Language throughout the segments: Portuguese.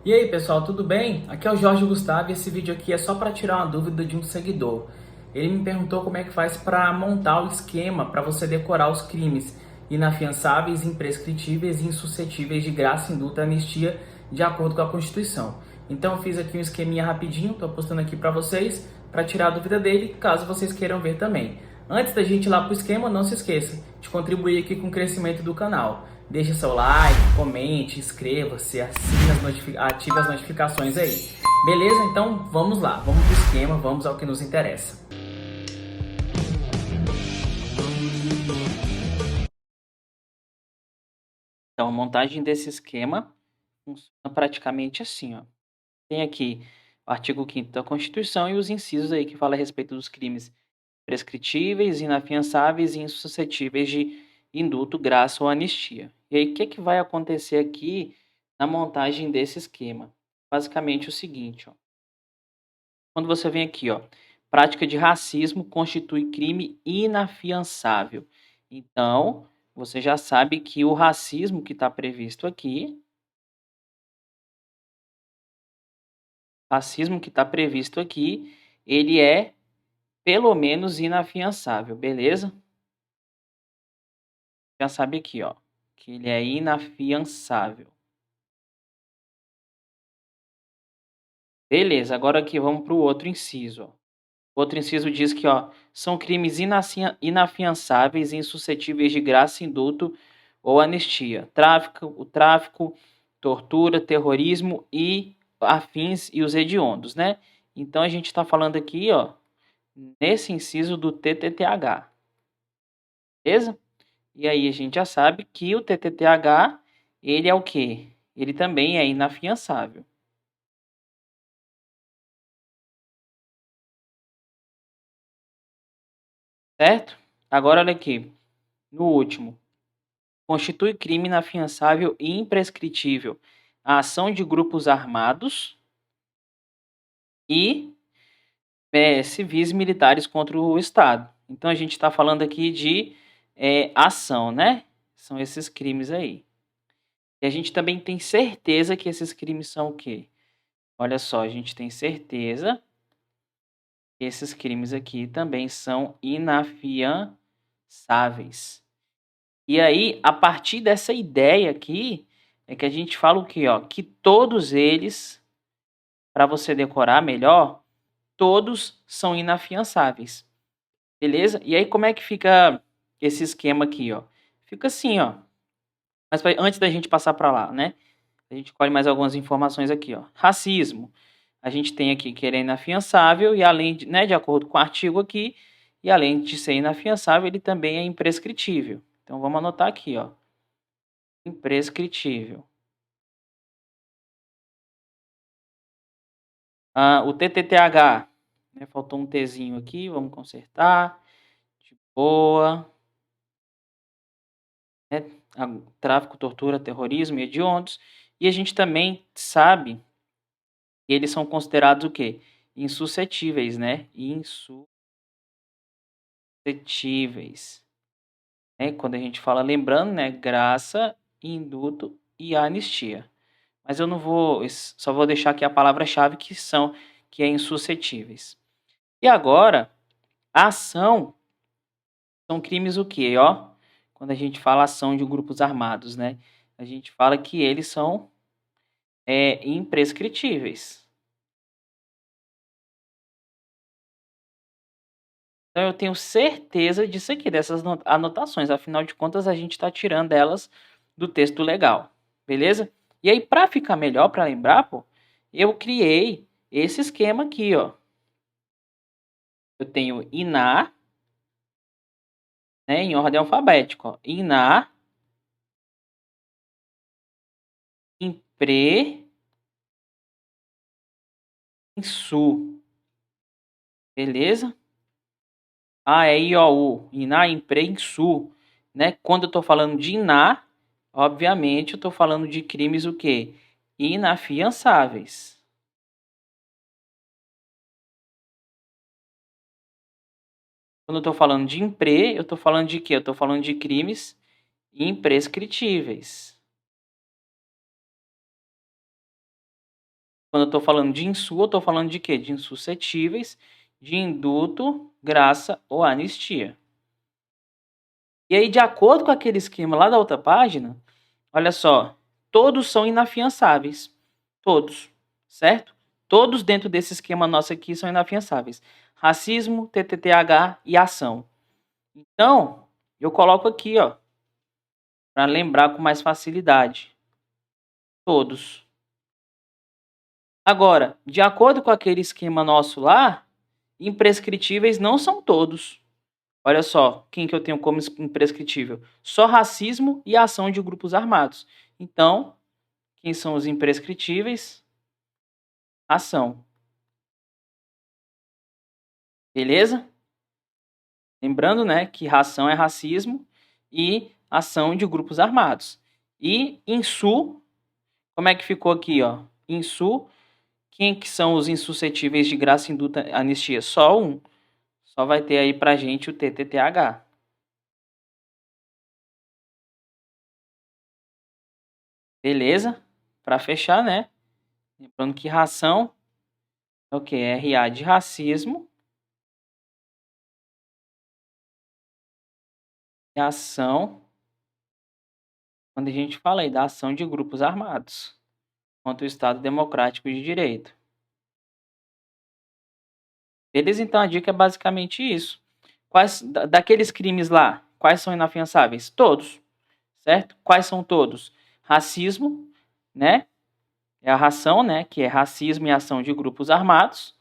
E aí pessoal, tudo bem? Aqui é o Jorge Gustavo e esse vídeo aqui é só para tirar uma dúvida de um seguidor. Ele me perguntou como é que faz para montar o esquema para você decorar os crimes inafiançáveis, imprescritíveis e insuscetíveis de graça, indulto e anistia de acordo com a Constituição. Então eu fiz aqui um esqueminha rapidinho, estou postando aqui para vocês para tirar a dúvida dele, caso vocês queiram ver também. Antes da gente ir lá para o esquema, não se esqueça de contribuir aqui com o crescimento do canal. Deixe seu like, comente, inscreva-se, ative as notificações aí. Beleza? Então vamos lá, vamos para o esquema, vamos ao que nos interessa. Então, a montagem desse esquema funciona praticamente assim, ó. Tem aqui o artigo 5º da Constituição e os incisos aí que falam a respeito dos crimes prescritíveis, inafiançáveis e insuscetíveis de indulto, graça ou anistia. E aí, o que vai acontecer aqui na montagem desse esquema? Basicamente o seguinte, ó. Quando você vem aqui, ó, prática de racismo constitui crime inafiançável. Então, você já sabe que o racismo que está previsto aqui, ele é pelo menos inafiançável, beleza? Já sabe aqui, ó, que ele é inafiançável. Beleza, agora aqui vamos para o outro inciso, ó. O outro inciso diz que, ó, são crimes inafiançáveis e insuscetíveis de graça, indulto ou anistia. Tráfico, tortura, terrorismo e afins e os hediondos, né? Então, a gente está falando aqui, ó, nesse inciso do TTTH. Beleza? E aí, a gente já sabe que o TTTH, ele é o quê? Ele também é inafiançável. Certo? Agora, olha aqui. No último. Constitui crime inafiançável e imprescritível a ação de grupos armados e civis militares contra o Estado. Então, a gente está falando aqui de ação, né? São esses crimes aí. E a gente também tem certeza que esses crimes são o quê? Olha só, a gente tem certeza que esses crimes aqui também são inafiançáveis. E aí, a partir dessa ideia aqui, é que a gente fala o quê? Ó? Que todos eles, para você decorar melhor, todos são inafiançáveis. Beleza? E aí, como é que fica esse esquema aqui? Ó? Fica assim, ó. Mas antes da gente passar para lá, né? A gente colhe mais algumas informações aqui, ó. Racismo. A gente tem aqui que ele é inafiançável e além de, né, de acordo com o artigo aqui, e além de ser inafiançável, ele também é imprescritível. Então, vamos anotar aqui, ó. Imprescritível. O TTTH, né, faltou um Tzinho aqui, vamos consertar. De boa. Né, tráfico, tortura, terrorismo e hediondos. E a gente também sabe que eles são considerados o quê? Insuscetíveis, né? Insuscetíveis. Quando a gente fala, lembrando, né? Graça, indulto e anistia. Mas eu não vou, só vou deixar aqui a palavra-chave que é insuscetíveis. E agora, a ação são crimes o quê, ó? Quando a gente fala ação de grupos armados, né? A gente fala que eles são imprescritíveis. Então, eu tenho certeza disso aqui, dessas anotações. Afinal de contas, a gente está tirando elas do texto legal. Beleza? E aí, para ficar melhor, para lembrar, pô, eu criei esse esquema aqui, ó. Eu tenho INA, né, em ordem alfabética, ó. INA, IMPRE, INSU. Beleza? É IOU, INA, IMPRE, INSU. Né? Quando eu estou falando de INA, obviamente eu estou falando de crimes o quê? Inafiançáveis. Quando eu estou falando de IMPRE, eu estou falando de quê? Eu estou falando de crimes imprescritíveis. Quando eu estou falando de insu, eu estou falando de quê? De insuscetíveis, de indulto, graça ou anistia. E aí, de acordo com aquele esquema lá da outra página, olha só, todos são inafiançáveis. Todos, certo? Todos dentro desse esquema nosso aqui são inafiançáveis. Racismo, TTTH e ação. Então, eu coloco aqui, ó, para lembrar com mais facilidade. Todos. Agora, de acordo com aquele esquema nosso lá, imprescritíveis não são todos. Olha só, quem que eu tenho como imprescritível? Só racismo e ação de grupos armados. Então, quem são os imprescritíveis? Ação. Beleza? Lembrando, né, que ração é racismo e ação de grupos armados. E insu, como é que ficou aqui, ó? Insu, quem que são os insuscetíveis de graça, indulto, anistia? Só um. Só vai ter aí pra gente o TTTH. Beleza? Para fechar, né? Lembrando que ração é o que? RA de racismo e ação, quando a gente fala aí da ação de grupos armados contra o Estado Democrático de Direito. Beleza? Então a dica é basicamente isso. Daqueles crimes lá, quais são inafiançáveis? Todos, certo? Quais são todos? Racismo, né? É a ração, né? Que é racismo e ação de grupos armados.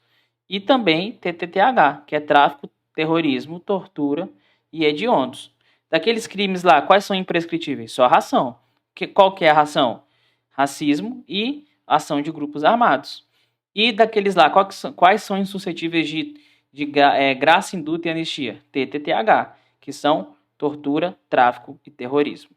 E também TTTH, que é tráfico, terrorismo, tortura e hediondos. Daqueles crimes lá, quais são imprescritíveis? Só a ração. Qual que é a ração? Racismo e ação de grupos armados. E daqueles lá, quais são insuscetíveis de graça, indulto e anistia? TTTH, que são tortura, tráfico e terrorismo.